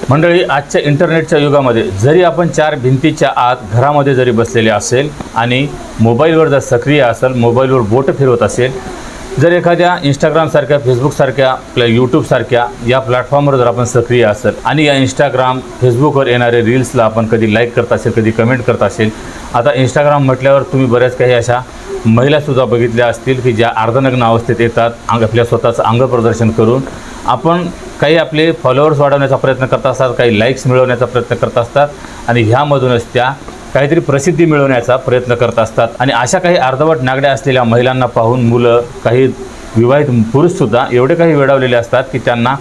मंडळी, आजच्या इंटरनेटच्या युगामध्ये जरी आपण चार भिंतीच्या आत घरामध्ये जरी बसलेले असेल आणि मोबाईलवर जर सक्रिय असेल, मोबाईलवर बोट फिरवत असेल, जर एखाद्या इंस्टाग्रामसारख्या, फेसबुकसारख्या, आपल्या यूट्यूबसारख्या या प्लॅटफॉर्मवर जर आपण सक्रिय असेल आणि या इंस्टाग्राम, फेसबुकवर येणारे रील्सला आपण कधी लाईक करत असेल, कधी कमेंट करत असेल. आता इंस्टाग्राम म्हटल्यावर तुम्ही बऱ्याच काही अशा महिलासुद्धा बघितल्या असतील की ज्या अर्धनग्न अवस्थेत येतात, आपल्या स्वतःचं अंग प्रदर्शन करून. आपण काही आपले फॉलोअर्स वाढवण्याचा प्रयत्न करत असतात, काही लाईक्स मिळवण्याचा प्रयत्न करत असतात आणि ह्यामधूनच त्या काहीतरी प्रसिद्धी मिळवण्याचा प्रयत्न करत असतात. आणि अशा काही अर्धवट नागड्या असलेल्या महिलांना पाहून मुलं, काही विवाहित पुरुषसुद्धा एवढे काही वेडावलेले असतात की त्यांना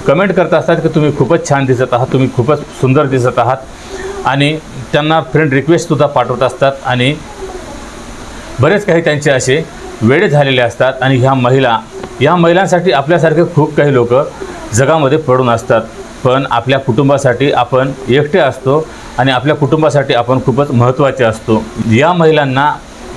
कमेंट करत असतात की तुम्ही खूपच छान दिसत आहात, तुम्ही खूपच सुंदर दिसत आहात, आणि त्यांना फ्रेंड रिक्वेस्टसुद्धा पाठवत असतात. आणि बरेच काही त्यांचे असे वेडे झालेले असतात. आणि ह्या महिलांसाठी आपल्यासारखे खूप काही लोक जगामध्ये पडून असतात. पण आपल्या कुटुंबासाठी आपण एकटे असतो आणि आपल्या कुटुंबासाठी आपण खूपच महत्त्वाचे असतो. या महिलांना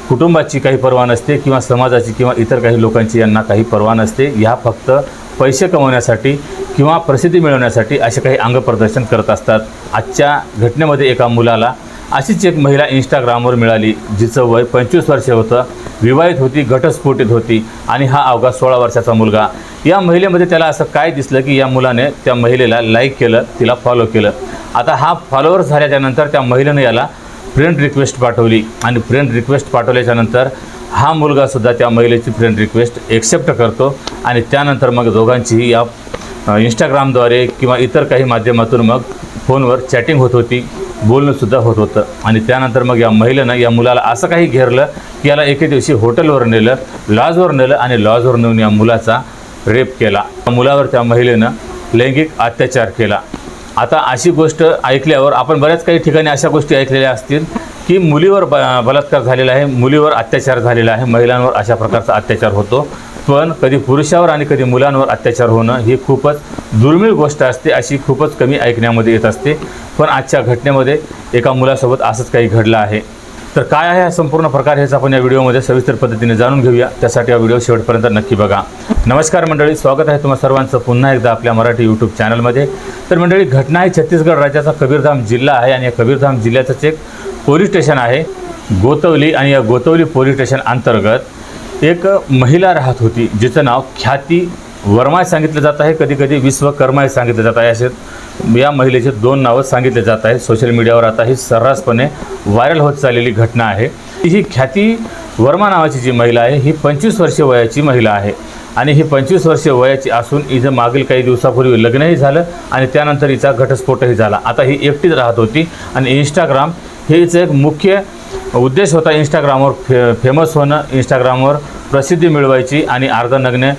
कुटुंबाची काही पर्वा नसते किंवा समाजाची किंवा इतर काही लोकांची यांना काही पर्वा नसते. ह्या फक्त पैसे कमवण्यासाठी किंवा प्रसिद्धी मिळवण्यासाठी असे काही अंगप्रदर्शन करत असतात. आजच्या घटनेमध्ये एका मुलाला अशीच एक महिला इंस्टाग्रामवर मिळाली, जिचं वय 25 वर्षे होतं, विवाहित होती, घटस्फोटित होती आणि हा अवघा 16 वर्षाचा मुलगा. या महिलेमध्ये त्याला असं काय दिसलं की या मुलाने त्या महिलेला लाईक केलं, तिला फॉलो केलं. आता हा फॉलोअर्स झाल्याच्यानंतर त्या महिलेनं याला फ्रेंड रिक्वेस्ट पाठवली आणि फ्रेंड रिक्वेस्ट पाठवल्याच्यानंतर हा मुलगासुद्धा त्या महिलेची फ्रेंड रिक्वेस्ट एक्सेप्ट करतो. आणि त्यानंतर मग दोघांचीही या इंस्टाग्रामद्वारे किंवा इतर काही माध्यमातून मग फोनवर चॅटिंग होत होती, बोलणंसुद्धा होत होतं. आणि त्यानंतर मग या महिलेनं या मुलाला असं काही घेरलं की याला एके दिवशी हॉटेलवर नेलं, लॉजवर नेलं आणि लॉजवर नेऊन या मुलाचा रेप केला. मुलावर त्या महिलेनं लैंगिक अत्याचार केला. आता अशी गोष्ट ऐकल्यावर आपण बऱ्याच काही ठिकाणी अशा गोष्टी ऐकलेल्या असतील की मुलीवर बलात्कार झालेला आहे, मुलीवर अत्याचार झालेला आहे, महिलांवर अशा प्रकारचा अत्याचार होतो. पण कधी पुरुषावर आणि कधी मुलांवर अत्याचार होणं ही खूपच दुर्मिळ गोष्ट असते, अशी खूपच कमी ऐकण्यामध्ये येत असते. पण आजच्या घटनेमध्ये एका मुलासोबत असंच काही घडलं आहे. तर काय आहे हा संपूर्ण प्रकार, हेच आपण या व्हिडिओमध्ये सविस्तर पद्धतीने जाणून घेऊया. त्यासाठी हा व्हिडिओ शेवटपर्यंत नक्की बघा. नमस्कार मंडळी, स्वागत आहे तुम्हा सर्वांचं पुन्हा एकदा आपल्या मराठी यूट्यूब चॅनलमध्ये. तर मंडळी, घटना आहे छत्तीसगड राज्याचा कबीरधाम जिल्हा आहे आणि या कबीरधाम जिल्ह्याचंच एक पोलीस स्टेशन आहे गोतवली. आणि या गोतवली पोलीस स्टेशन अंतर्गत एक महिला राहत होती, जिचं नाव ख्याती वर्मा सांगितलं जात आहे, कधी कधी विश्वकर्मा सांगितलं जात आहे. असे या महिलेचे 2 नावं सांगितले जात आहेत. सोशल मीडियावर आता ही सर्रासपणे व्हायरल होत चाललेली घटना आहे. ही ख्याती वर्मा नावाची जी महिला आहे, ही 25 वर्षे वयाची महिला आहे. आणि ही 25 वर्षे वयाची असून हिचं मागील काही दिवसापूर्वी लग्नही झालं आणि त्यानंतर हिचा घटस्फोटही झाला. आता ही एकटीच राहत होती आणि इंस्टाग्राम हेच एक मुख्य उद्देश होता. इंस्टाग्रामवर फेमस होणं, इंस्टाग्रामवर प्रसिद्धी मिळवायची आणि अर्धनग्न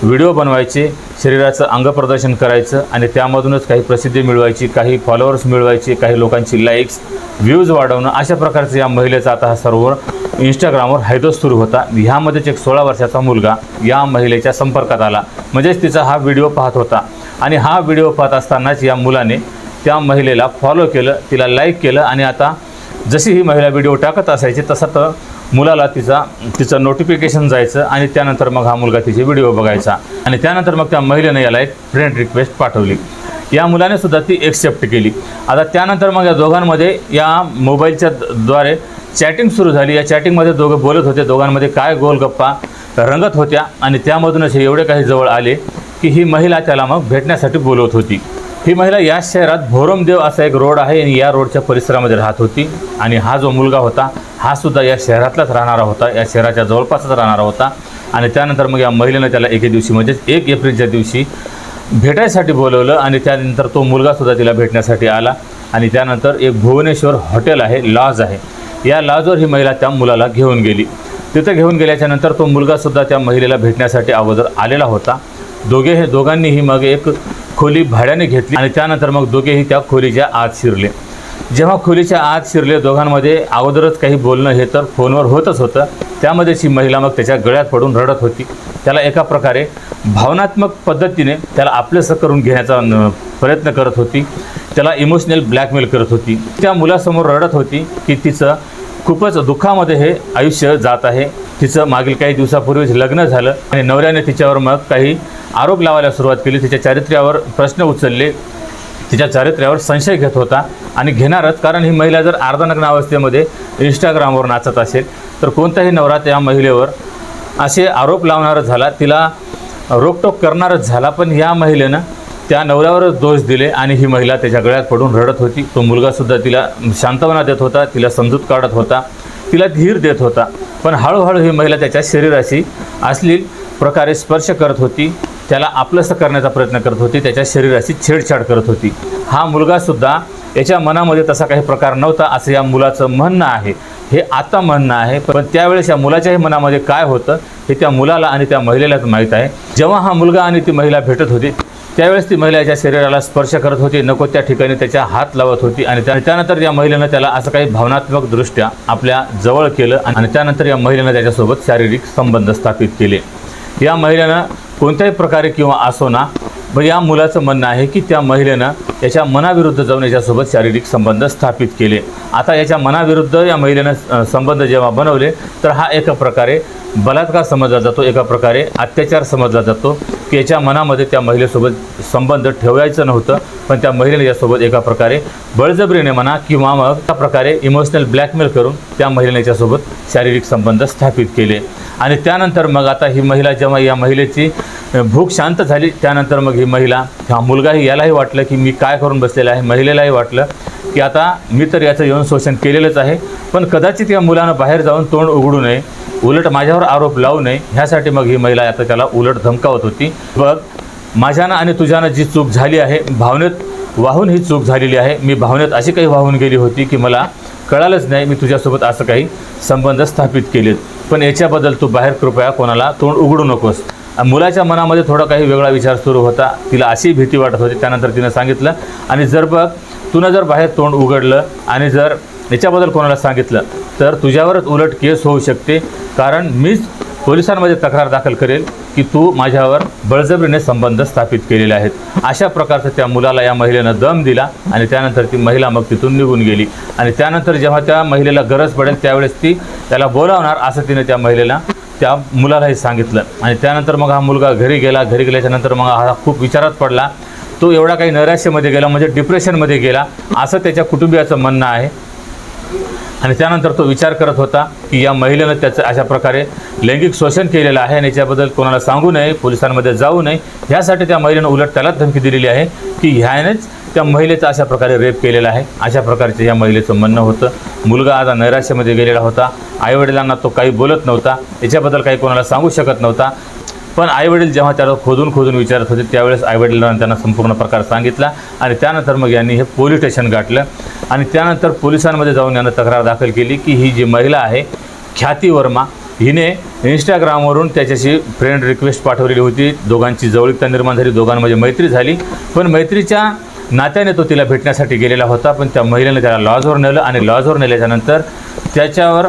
व्हिडिओ बनवायचे, शरीराचं अंगप्रदर्शन करायचं आणि त्यामधूनच काही प्रसिद्धी मिळवायची, काही फॉलोअर्स मिळवायचे, काही लोकांची लाईक्स, व्ह्यूज वाढवणं, अशा प्रकारचं या महिलेचा आता हा सर्व इंस्टाग्रामवर हैदोस सुरू होता. ह्यामध्येच एक 16 वर्षाचा मुलगा या महिलेच्या संपर्कात आला, म्हणजेच तिचा हा व्हिडिओ पाहत होता. आणि हा व्हिडिओ पाहत असतानाच या मुलाने त्या महिलेला फॉलो केलं, तिला लाईक केलं. आणि आता जशी ही महिला व्हिडिओ टाकत असायची तसं तर मुलाला तिचं नोटिफिकेशन जायचं आणि त्यानंतर मग हा मुलगा तिचे व्हिडिओ बघायचा. आणि त्यानंतर मग त्या महिलेनं याला एक फ्रेंड रिक्वेस्ट पाठवली. या मुलाने सुद्धा ती एक्सेप्ट केली. आता त्यानंतर मग या दोघांमध्ये या मोबाईलच्या द्वारे चॅटिंग सुरू झाली. या चॅटिंगमध्ये दोघं बोलत होते, दोघांमध्ये काय गोलगप्पा रंगत होत्या. आणि त्यामधूनच हे एवढे काही जवळ आले की ही महिला त्याला मग भेटण्यासाठी बोलवत होती. ही महिला या शहरात भोरमदेव असा एक रोड आहे आणि या रोडच्या परिसरामध्ये राहत होती. आणि हा जो मुलगा होता हा सुद्धा या शहरातलाच राहणारा होता, या शहराच्या जवळपासच राहणारा होता. आणि त्यानंतर मग या महिलेनं त्याला एके दिवशी म्हणजेच 1 एप्रिलच्या दिवशी भेटायसाठी बोलवलं. आणि त्यानंतर तो मुलगासुद्धा तिला भेटण्यासाठी आला. आणि त्यानंतर एक भुवनेश्वर हॉटेल आहे, लॉज आहे, या लॉजवर ही महिला त्या मुलाला घेऊन गेली. तिथं घेऊन गेल्याच्यानंतर तो मुलगासुद्धा त्या महिलेला भेटण्यासाठी अगोदर आलेला होता. दोघांनीही मग एक खोली भाड्याने घेतली आणि त्यानंतर मग दोघेही त्या खोलीच्या आत शिरले. जेव्हा खोलीच्या आत शिरले, दोघांमध्ये अगोदरच काही बोलणं हे तर फोनवर होतच होतं. त्यामध्येच ही महिला मग त्याच्या गळ्यात पडून रडत होती. त्याला एका प्रकारे भावनात्मक पद्धतीने त्याला आपलंसं करून घेण्याचा प्रयत्न करत होती, त्याला इमोशनल ब्लॅकमेल करत होती. त्या मुलासमोर रडत होती की तिचं खूपच दुःखामध्ये हे आयुष्य जात आहे. तिचं मागील काही दिवसापूर्वीच लग्न झालं आणि नवऱ्याने तिच्यावर मग काही आरोप लावायला सुरुवात केली, तिच्या चारित्र्यावर प्रश्न उचलले, तिच्या चारित्र्यावर संशय घेत होता आणि घेणारच, कारण ही महिला जर अर्धनग्न अवस्थेमध्ये इंस्टाग्रामवर नाचत असेल तर कोणताही नवरा त्या महिलेवर असे आरोप लावणारच झाला, तिला रोकटोक करणारच झाला. पण या महिलेनं त्या नवऱ्यावरच दोष दिले आणि ही महिला त्याच्या गळ्यात पडून रडत होती. तो मुलगासुद्धा तिला सांत्वना देत होता, तिला समजूत काढत होता, तिला धीर देत होता. पण हळूहळू ही महिला त्याच्या शरीराशी अश्लील प्रकारे स्पर्श करत होती, त्याला आपलंसं करण्याचा प्रयत्न करत होती, त्याच्या शरीराची छेडछाड करत होती. हा मुलगासुद्धा याच्या मनामध्ये तसा काही प्रकार नव्हता असं या मुलाचं म्हणणं आहे. हे आता म्हणणं आहे, पण त्यावेळेस या मुलाच्याही मनामध्ये काय होतं हे त्या मुलाला आणि त्या महिलेलाच माहीत आहे. जेव्हा हा मुलगा आणि ती महिला भेटत होती त्यावेळेस ती महिला याच्या शरीराला स्पर्श करत होती, नको त्या ठिकाणी त्याच्या हात लावत होती आणि त्यानंतर या महिलेनं त्याला असं काही भावनात्मकदृष्ट्या आपल्या जवळ केलं आणि त्यानंतर या महिलेनं त्याच्यासोबत शारीरिक संबंध स्थापित केले. या महिलेनं कोणत्याही प्रकारे किंवा असो ना, या मुलाचं म्हणणं आहे की त्या महिलेनं याच्या मनाविरुद्ध जाऊन याच्यासोबत शारीरिक संबंध स्थापित केले. आता याच्या मनाविरुद्ध या महिलेनं संबंध जेव्हा बनवले तर हा एका प्रकारे बलात्कार समजला जातो, एका प्रकारे अत्याचार समजला जातो की याच्या मनामध्ये त्या महिलेसोबत संबंध ठेवायचं नव्हतं, पण त्या महिलेने यासोबत एका प्रकारे बळजबरीने म्हणा किंवा मग त्या प्रकारे इमोशनल ब्लॅकमेल करून त्या महिलेने याच्यासोबत शारीरिक संबंध स्थापित केले. आणि त्यानंतर मग आता ही महिला, जेव्हा या महिलेची भूक शांत झाली त्यानंतर मग ही महिला, हा मुलगाही यालाही वाटलं की मी काय करून बसलेला आहे, महिलेलाही वाटलं की आता मी तर याचं यौन शोषण केलेलंच आहे, पण कदाचित या मुलानं बाहेर जाऊन तोंड उघडू नये, उलट माझ्यावर आरोप लावू नये, ह्यासाठी मग ही महिला आता त्याला उलट धमकावत होती. बघ, माझ्यानं आणि तुझ्यानं जी चूक झाली आहे, भावनेत वाहून ही चूक झालेली आहे, मी भावनेत अशी काही वाहून गेली होती की मला कळालंच नाही मी तुझ्यासोबत असं काही संबंध स्थापित केलेत, पण याच्याबद्दल तू बाहेर कृपया कोणाला तोंड उघडू नकोस. मुलाच्या मनामध्ये थोडा काही वेगळा विचार सुरू होता, तिला अशी भीती वाटत होती. त्यानंतर तिनं सांगितलं, आणि जर बघ तुनं जर बाहेर तोंड उघडलं आणि जर याच्याबद्दल कोणाला सांगितलं तर तुझ्यावरच उलट केस होऊ शकते, कारण मीच पोलिसांमध्ये तक्रार दाखल करेल की तू माझ्यावर बळजबरीने संबंध स्थापित केलेले आहेत. अशा प्रकारचं त्या मुलाला या महिलेनं दम दिला आणि त्यानंतर ती महिला मग तिथून निघून गेली. आणि त्यानंतर जेव्हा त्या महिलेला गरज पडेल त्यावेळेस ती त्याला बोलावणार असं तिने त्या महिलेला, त्या मुलालाही सांगितलं. आणि त्यानंतर मग हा मुलगा घरी गेला. घरी गेल्याच्यानंतर मग हा खूप विचारात पडला. तो एवढा काही नैराश्यामध्ये गेला, म्हणजे डिप्रेशनमध्ये गेला असं त्याच्या कुटुंबियाचं म्हणणं आहे. आणि त्यानंतर तो विचार करत होता की या महिलेनं त्याचं अशा प्रकारे लैंगिक शोषण केलेलं आहे आणि याच्याबद्दल कोणाला सांगू नये, पोलिसांमध्ये जाऊ नये, ह्यासाठी त्या महिलेनं उलट त्यालाच धमकी दिलेली आहे की ह्यानेच त्या महिलेचा अशा प्रकारे रेप केलेला आहे. अशा प्रकारचे या महिलेचं म्हणणं होतं. मुलगा आता नैराश्यामध्ये गेलेला होता. आईवडिलांना तो काही बोलत नव्हता, याच्याबद्दल काही कोणाला सांगू शकत नव्हता. पण आईवडील जेव्हा त्याला खोदून विचारत होते त्यावेळेस आईवडिलांना त्यांना संपूर्ण प्रकार सांगितला. आणि त्यानंतर मग यांनी हे पोलीस स्टेशन गाठलं आणि त्यानंतर पोलिसांमध्ये जाऊन यांना तक्रार दाखल केली की ही जी महिला आहे ख्याती वर्मा, हिने इंस्टाग्रामवरून त्याच्याशी फ्रेंड रिक्वेस्ट पाठवलेली होती. दोघांची जवळीकता निर्माण झाली, दोघांमध्ये मैत्री झाली. पण मैत्रीच्या नात्याने तो तिला भेटण्यासाठी गेलेला होता, पण त्या महिलेने त्याला लॉजवर नेलं आणि लॉजवर नेल्याच्यानंतर त्याच्यावर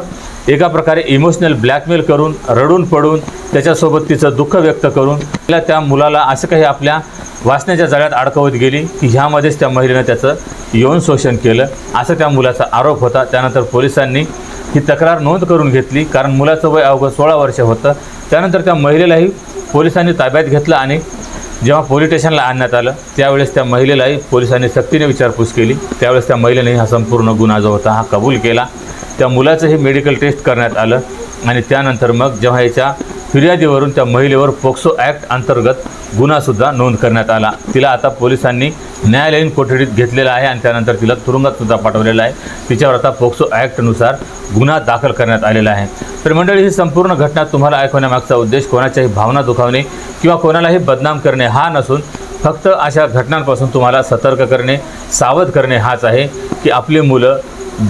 एका प्रकारे इमोशनल ब्लॅकमेल करून, रडून पडून, त्याच्यासोबत तिचं दुःख व्यक्त करून तिला, त्या मुलाला असं काही आपल्या वासनेच्या जाळ्यात अडकवत गेली की ह्यामध्येच त्या महिलेनं त्याचं यौन शोषण केलं असं त्या मुलाचा आरोप होता. त्यानंतर पोलिसांनी ही तक्रार नोंद करून घेतली, कारण मुलाचं वय अवघं 16 वर्ष होतं. त्यानंतर त्या महिलेलाही पोलिसांनी ताब्यात घेतलं आणि जेव्हा पोलीस स्टेशनला आणण्यात आलं त्यावेळेस त्या महिलेलाही पोलिसांनी सक्तीने विचारपूस केली. त्यावेळेस त्या महिलेने हा संपूर्ण गुन्हा जो होता हा कबूल केला. त्या मुलाचंही मेडिकल टेस्ट करण्यात आलं आणि त्यानंतर मग जेव्हा याच्या फिर्यादीवरून त्या महिलेवर पोक्सो ॲक्ट अंतर्गत गुन्हासुद्धा नोंद करण्यात आला. तिला आता पोलिसांनी न्यायालयीन कोठडीत घेतलेला आहे आणि त्यानंतर तिला तुरुंगातसुद्धा पाठवलेलं आहे. तिच्यावर आता पोक्सो ॲक्टनुसार गुन्हा दाखल करण्यात आलेला आहे. तर मंडळी, ही संपूर्ण घटना तुम्हाला ऐकवण्यामागचा उद्देश कोणाच्याही भावना दुखावणे किंवा कोणालाही बदनाम करणे हा नसून फक्त अशा घटनांपासून तुम्हाला सतर्क करणे, सावध करणे हाच आहे की आपली मुलं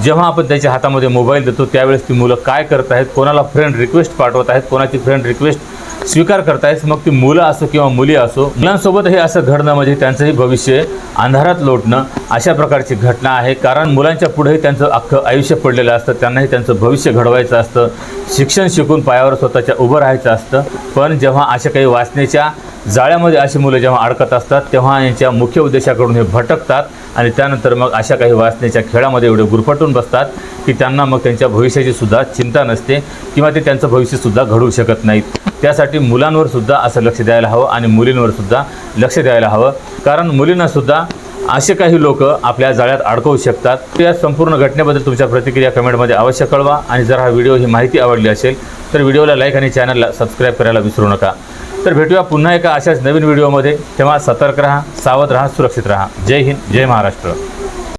जेव्हा आपण त्याच्या हातामध्ये मोबाईल देतो त्यावेळेस ती मुलं काय करत आहेत, कोणाला फ्रेंड रिक्वेस्ट पाठवत आहेत, कोणाची फ्रेंड रिक्वेस्ट स्वीकार करतायत, मग ती मुलं असो किंवा मुली असो, मुलांसोबत हे असं घडणं म्हणजे त्यांचंही भविष्य अंधारात लोटणं अशा प्रकारची घटना आहे. कारण मुलांच्या पुढेही त्यांचं अख्खं आयुष्य पडलेलं असतं, त्यांनाही त्यांचं भविष्य घडवायचं असतं, शिक्षण शिकून पायावर स्वतःच्या उभं राहायचं असतं. पण जेव्हा अशा काही वासनेच्या जाळ्यामध्ये अशी मुलं जेव्हा अडकत असतात तेव्हा यांच्या मुख्य उद्देशाकडून हे भटकतात आणि त्यानंतर मग अशा काही वासनेच्या खेळामध्ये एवढे गुरफटून बसतात की त्यांना मग त्यांच्या भविष्याची सुद्धा चिंता नसते किंवा ते त्यांचं भविष्यसुद्धा घडवू शकत नाहीत. त्यासाठी मुलांवर सुद्धा असं लक्ष द्यायला हवं आणि मुलींवर सुद्धा लक्ष द्यायला हवं. कारण मुलींनासुद्धा असे काही लोक आपल्या जाळ्यात अडकवू शकतात। या संपूर्ण घटनेबद्दल तुमच्या प्रतिक्रिया कमेंटमध्ये अवश्य कळवा आणि जर हा व्हिडिओ ही माहिती आवडली असेल तर व्हिडिओला लाईक आणि चॅनलला सबस्क्राईब करायला विसरू नका। तर भेटूया पुन्हा एका अशाच नवीन व्हिडिओमध्ये। तेव्हा सतर्क राहा, सावध राहा, सुरक्षित राहा। जय हिंद, जय महाराष्ट्र।